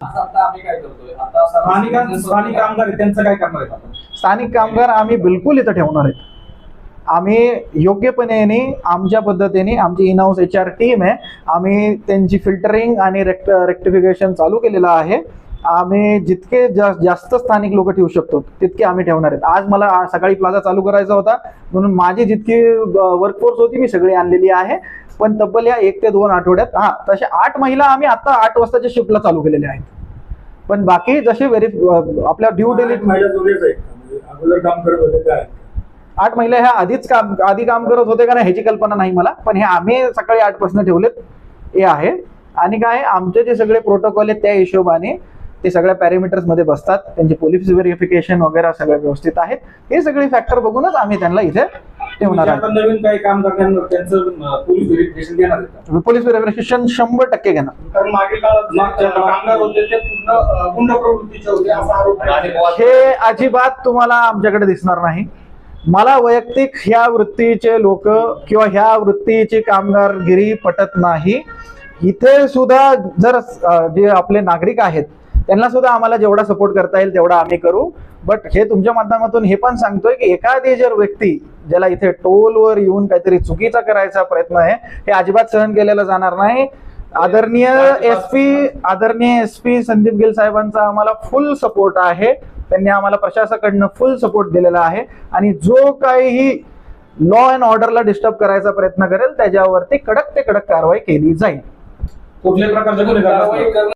स्थानिक कामगार आहेत, त्यांचं काय करणार आहेत आपण? स्थानिक कामगार आम्ही बिलकुल इथं ठेवणार आहेत. आम्ही योग्यपणे आमच्या पद्धतीने आमची इन हाऊस HR टीम आहे, आम्ही त्यांची फिल्टरिंग आणि रेक्टिफिकेशन चालू केलेलं आहे. आम्ही जितके जास्त स्थानिक लोक ठेवू शकतो तितके आम्ही ठेवणार आहेत. आज मला सकाळी प्लाझा चालू करायचा होता म्हणून माझी जितकी वर्कफोर्स होती मी सगळी आणलेली आहे. पण तब्बल या 1 ते 2 आठवड्यात तसे 8 महिला आम्ही आता 8 वाजताच्या शिफ्टला चालू केलेल्या आहेत. पण बाकी जसे आपल्या ड्यू डेली काम करत होते काय 8 महिला ह्या आधी काम करत होते का नाही ह्याची कल्पना नाही मला, पण हे आम्ही सकाळी 8 पासून ठेवलेत हे आहे. आणि काय आमचे जे सगळे प्रोटोकॉल आहेत त्या हिशोबाने ते सगळ्या पॅरामीटर्स मध्ये बसतात. त्यांचे पोलीस व्हेरिफिकेशन वगैरे सगळे व्यवस्थित आहेत. हे सगळी फॅक्टर बघूनच आम्ही त्यांना इथे ठेवणार आहोत. नवीन काही काम करण्यावर त्यांचं पोलीस व्हेरिफिकेशन घेणार आहेत. पोलीस व्हेरिफिकेशन 100% घेणार. कारण मागील काळात कामगार होते ते पूर्ण गुंड प्रवृत्तीचे होते असा आरोप आहे. हे अजिबात तुम्हाला आमच्याकडे दिसणार नाही. मला वैयक्तिक ह्या वृत्तीचे लोक किंवा ह्या वृत्तीची कामगारगिरी पटत नाही. इथे सुद्धा जर जे आपले नागरिक आहेत त्यांना सुद्धा आम्हाला जेवढा सपोर्ट करता येईल तेवढा आम्ही करू. बट हे तुमच्या माध्यमातून हे पण सांगतोय की एखादी जर व्यक्ती ज्याला इथे टोलवर येऊन काहीतरी चुकीचा करायचा प्रयत्न आहे हे अजिबात सहन केलेला जाणार नाही. आदरणीय SP संदीप गिल साहेबांचा आम्हाला फुल सपोर्ट आहे. त्यांनी आम्हाला प्रशासनाकडनं फुल सपोर्ट दिलेला आहे आणि जो काही लॉ अँड ऑर्डरला डिस्टर्ब करायचा प्रयत्न करेल त्याच्यावरती कडक ते कडक कारवाई केली जाईल. कुठल्या प्रकारच्या गुन्हे